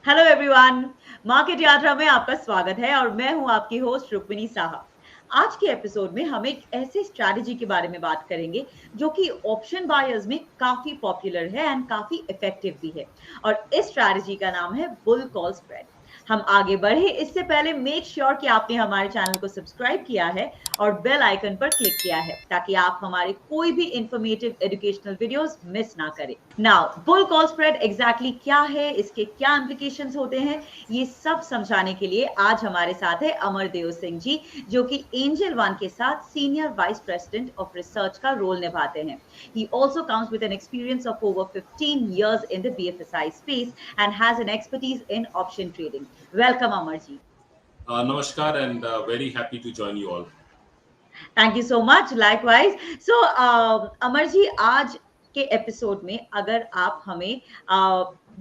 Hello everyone, market यात्रा में आपका स्वागत है और मैं हूं आपकी होस्ट रुक्मिनी साहा। आज के एपिसोड में हम एक ऐसी स्ट्रैटेजी के बारे में बात करेंगे जो कि ऑप्शन बायर्स में काफी पॉपुलर है एंड काफी इफेक्टिव भी है। और इस स्ट्रैटेजी का नाम है बुल कॉल स्प्रेड। हम आगे बढ़े इससे पहले मेक श्योर कि आपने हमारे चैनल को सब्सक्राइब किया है और बेल आइकन पर क्लिक किया है ताकि आप हमारे कोई भी इंफॉर्मेटिव एजुकेशनल वीडियोस मिस ना करें। Now bull call spread exactly क्या है, इसके क्या इम्प्लीकेशंस होते हैं, ये सब समझाने के लिए आज हमारे साथ है अमरदेव सिंह जी, जो कि एंजल वन के साथ senior vice president of research का रोल निभाते हैं। He also comes with an experience of over 15 years in the BFSI space and has an expertise in option trading. Welcome, Amarji. Namaskar and very happy to join you all. Thank you so much. Likewise. So, Amarji, आज के episode में अगर आप हमें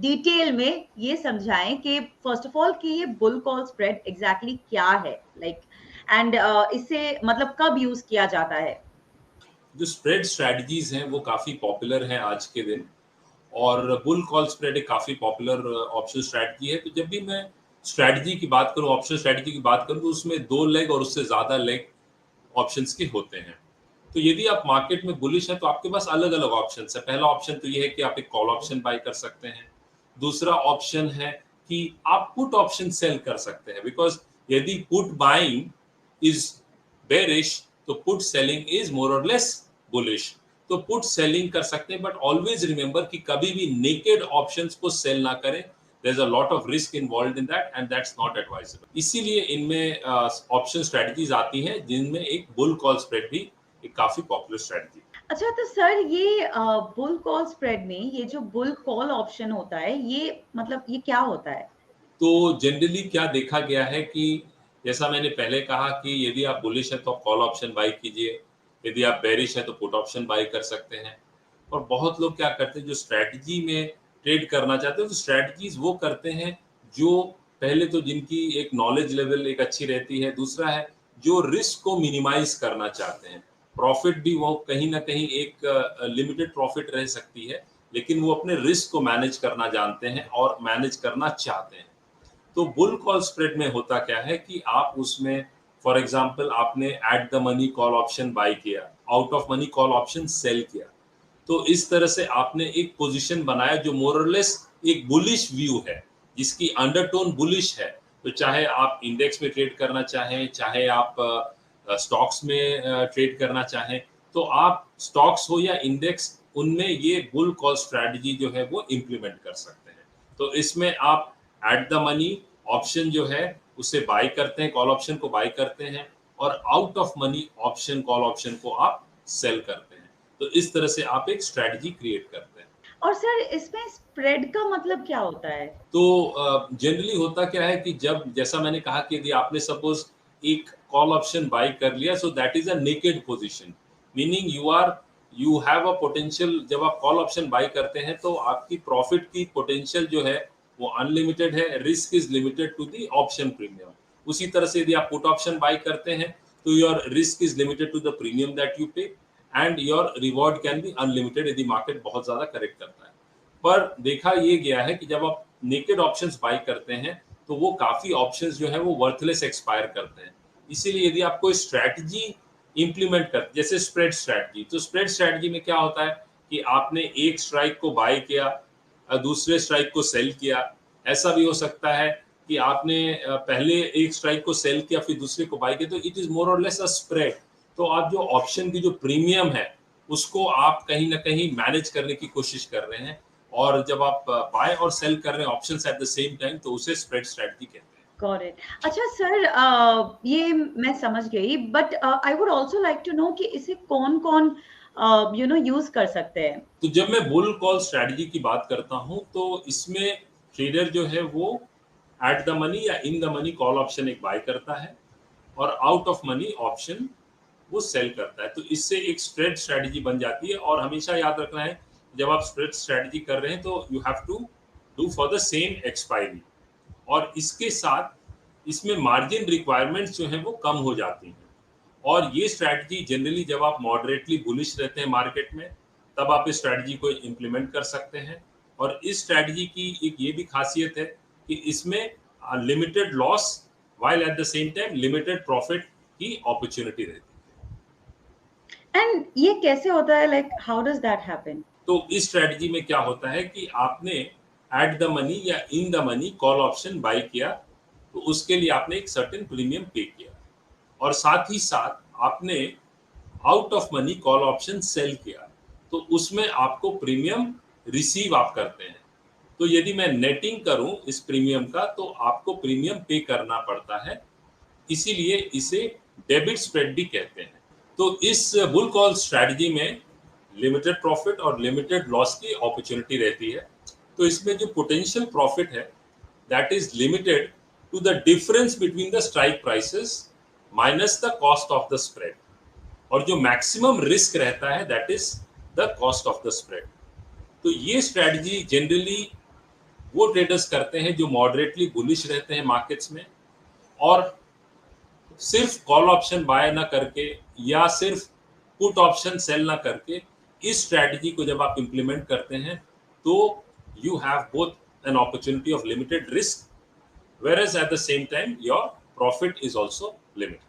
detail में ये समझाएं कि फर्स्ट ऑफ ऑल कि ये बुल कॉल स्प्रेड एग्जैक्टली क्या है, लाइक एंड इससे मतलब कब यूज किया जाता है। जो स्प्रेड स्ट्रेटजीज हैं वो काफ़ी पॉपुलर हैं आज के दिन, और बुल कॉल स्प्रेड एक काफ़ी पॉपुलर ऑप्शन स्ट्रेटजी है। तो जब भी मैं स्ट्रेटजी की बात करूं, ऑप्शन स्ट्रेटजी की बात करूं, तो उसमें 2 लेग और उससे ज़्यादा लेग ऑप्शंस के होते हैं। तो यदि आप मार्केट में बुलिश हैं तो आपके पास अलग अलग ऑप्शन है। पहला ऑप्शन तो ये है कि आप एक कॉल ऑप्शन बाई कर सकते हैं। दूसरा ऑप्शन है कि आप पुट ऑप्शन सेल कर सकते हैं, बिकॉज यदि पुट बाइंग इज बेरिश तो पुट सेलिंग इज मोर और लेस बुलिश। तो पुट सेलिंग कर सकते हैं, बट ऑलवेज रिमेंबर कि कभी भी नेकेड ऑप्शंस को सेल ना करें। there's a lot of risk involved in that and that's not advisable। इसीलिए इनमें ऑप्शन स्ट्रेटजीज आती हैं जिनमें एक बुल कॉल स्प्रेड भी एक काफी पॉपुलर स्ट्रेटजी। अच्छा, तो सर ये बुल कॉल स्प्रेड में ये जो बुल कॉल ऑप्शन होता है, ये मतलब ये क्या होता है। तो जनरली क्या देखा गया है कि जैसा मैंने पहले कहा कि यदि आप बुलिश है तो आप कॉल ऑप्शन बाई कीजिए, यदि आप बेरिश है तो पुट ऑप्शन बाई कर सकते हैं। और बहुत लोग क्या करते हैं, जो स्ट्रैटेजी में ट्रेड करना चाहते हैं तो स्ट्रैटेजीज वो करते हैं जो पहले तो जिनकी एक नॉलेज लेवल एक अच्छी रहती है, दूसरा है जो रिस्क को मिनिमाइज करना चाहते हैं। प्रॉफिट भी वो कहीं ना कहीं एक लिमिटेड प्रॉफिट रह सकती है, लेकिन वो अपने रिस्क को मैनेज करना जानते हैं और मैनेज करना चाहते हैं। तो बुल कॉल स्प्रेड में होता क्या है कि आप उसमें फॉर एग्जांपल आपने at the money call option buy किया, out of money call option sell किया। तो इस तरह से आपने एक पोजीशन बनाया जो मोर और लेस एक बुलिश व्यू है, जिसकी अंडरटोन बुलिश है। तो चाहे आप इंडेक्स में ट्रेड करना चाहें, चाहे आप स्टॉक्स में ट्रेड करना चाहें, तो आप स्टॉक्स हो या इंडेक्स, उनमें ये बुल कॉल स्ट्रैटेजी जो है वो इम्प्लीमेंट कर सकते हैं। तो इसमें आप एट द मनी ऑप्शन जो है उसे बाय करते हैं, कॉल ऑप्शन को बाय करते हैं, और out of money option call option को आप सेल करते हैं। तो इस तरह से आप एक स्ट्रैटेजी क्रिएट करते हैं। और सर इसमें स्प्रेड का मतलब क्या होता है। तो जनरली होता क्या है कि जब, जैसा मैंने कहा कि यदि आपने सपोज एक कॉल ऑप्शन बाय कर लिया, so that is a naked position, meaning you have a potential. जब आप कॉल ऑप्शन बाय करते हैं तो आपकी प्रॉफिट की पोटेंशियल जो है वो अनलिमिटेड है, risk is limited to the option premium. उसी तरह से यदि आप पुट ऑप्शन बाय करते हैं तो your risk is limited to the premium that you pay, and your reward can be unlimited यदि मार्केट बहुत ज्यादा करेक्ट करता है। पर देखा ये गया है कि जब आप नेकेड ऑप्शंस बाय करते हैं तो वो काफी ऑप्शंस जो है वो वर्थलेस एक्सपायर करते हैं। इसीलिए यदि आप कोई स्ट्रैटेजी इंप्लीमेंट करते, जैसे स्प्रेड स्ट्रैटेजी, तो स्प्रेड स्ट्रैटेजी में क्या होता है कि आपने एक स्ट्राइक को बाय किया, दूसरे स्ट्राइक को सेल किया। ऐसा भी हो सकता है कि आपने पहले एक स्ट्राइक को सेल किया फिर दूसरे को बाय किया, तो इट इज मोर और लेस अ स्प्रेड। तो आप जो ऑप्शन की जो प्रीमियम है उसको आप कहीं ना कहीं मैनेज करने की कोशिश कर रहे हैं, और जब आप बाय और सेल कर रहे हैं options at the same time, तो उसे स्प्रेड स्ट्रेटजी कहते हैं। Got it. अच्छा सर, ये मैं समझ गई, but I would also like to know कि इसे कौन कौन यूज कर सकते हैं। तो जब मैं बुल कॉल स्ट्रेटजी की बात करता हूं तो इसमें ट्रेडर जो है वो एट द मनी या in the money call option एक बाय करता है, और आउट ऑफ मनी ऑप्शन वो सेल करता है। तो इससे एक स्प्रेड स्ट्रेटजी बन जाती है। और हमेशा याद रखना है, जब आप स्प्रेड स्ट्रेटजी कर रहे हैं तो you have to do for the same expiry, और इसके साथ इसमें मार्जिन रिक्वायरमेंट्स जो हैं वो कम हो जाती हैं। और ये स्ट्रैटेजी जनरली जब आप मॉडरेटली बुलिश रहते हैं मार्केट में, तब आप इस स्ट्रैटेजी को इम्प्लीमेंट कर सकते हैं। और इस स्ट्रैटेजी की एक ये भी खासियत है कि इसमें limited loss while at the same time limited profit की अपॉर्चुनिटी रहती एंड ये कैसे होता है, like how does that happen? तो इस स्ट्रेटजी में क्या होता है कि आपने एट द मनी या in the money call option buy किया, तो उसके लिए आपने एक सर्टेन प्रीमियम पे किया, और साथ ही साथ आपने out of money call option sell किया, तो उसमें आपको प्रीमियम रिसीव आप करते हैं। तो यदि मैं नेटिंग करूं इस प्रीमियम का, तो आपको प्रीमियम पे करना पड़ता है, इसीलिए इसे डेबिट स्प्रेड भी कहते हैं। तो इस बुल कॉल स्ट्रैटेजी में लिमिटेड प्रॉफिट और लिमिटेड लॉस की अपॉर्चुनिटी रहती है। तो इसमें जो पोटेंशियल प्रॉफिट है that is limited to the difference between the strike prices minus the cost of the spread, और जो मैक्सिमम रिस्क रहता है that is the cost of the spread. तो ये स्ट्रैटेजी जनरली वो ट्रेडर्स करते हैं जो मॉडरेटली बुलिश रहते हैं मार्केट्स में, और सिर्फ कॉल ऑप्शन बाय ना करके या सिर्फ पुट ऑप्शन सेल ना करके इस स्ट्रैटेजी को जब आप इंप्लीमेंट करते हैं, तो you have both an opportunity of limited risk, whereas at the same time your profit is also limited.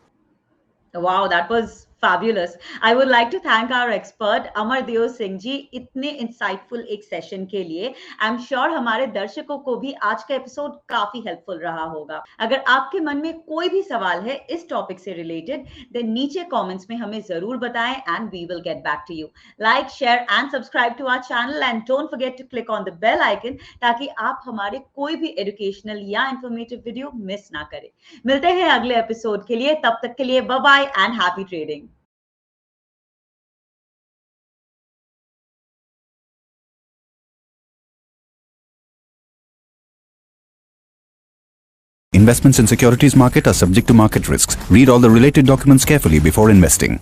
Wow, that was fabulous. I would like to thank our expert Amardev Singh जी इतने insightful एक session के लिए। I am sure हमारे दर्शकों को भी आज का एपिसोड काफी हेल्पफुल रहा होगा। अगर आपके मन में कोई भी सवाल है इस टॉपिक से रिलेटेड, देन नीचे कमेंट्स में हमें जरूर बताएं and we will get back to you. Like, share and subscribe to our channel and don't forget to click on the bell icon, ताकि आप हमारे कोई भी एजुकेशनल या इंफॉर्मेटिव वीडियो मिस ना करें। मिलते हैं अगले एपिसोड के लिए, तब तक के लिए bye bye and happy trading. Investments in securities market are subject to market risks. Read all the related documents carefully before investing.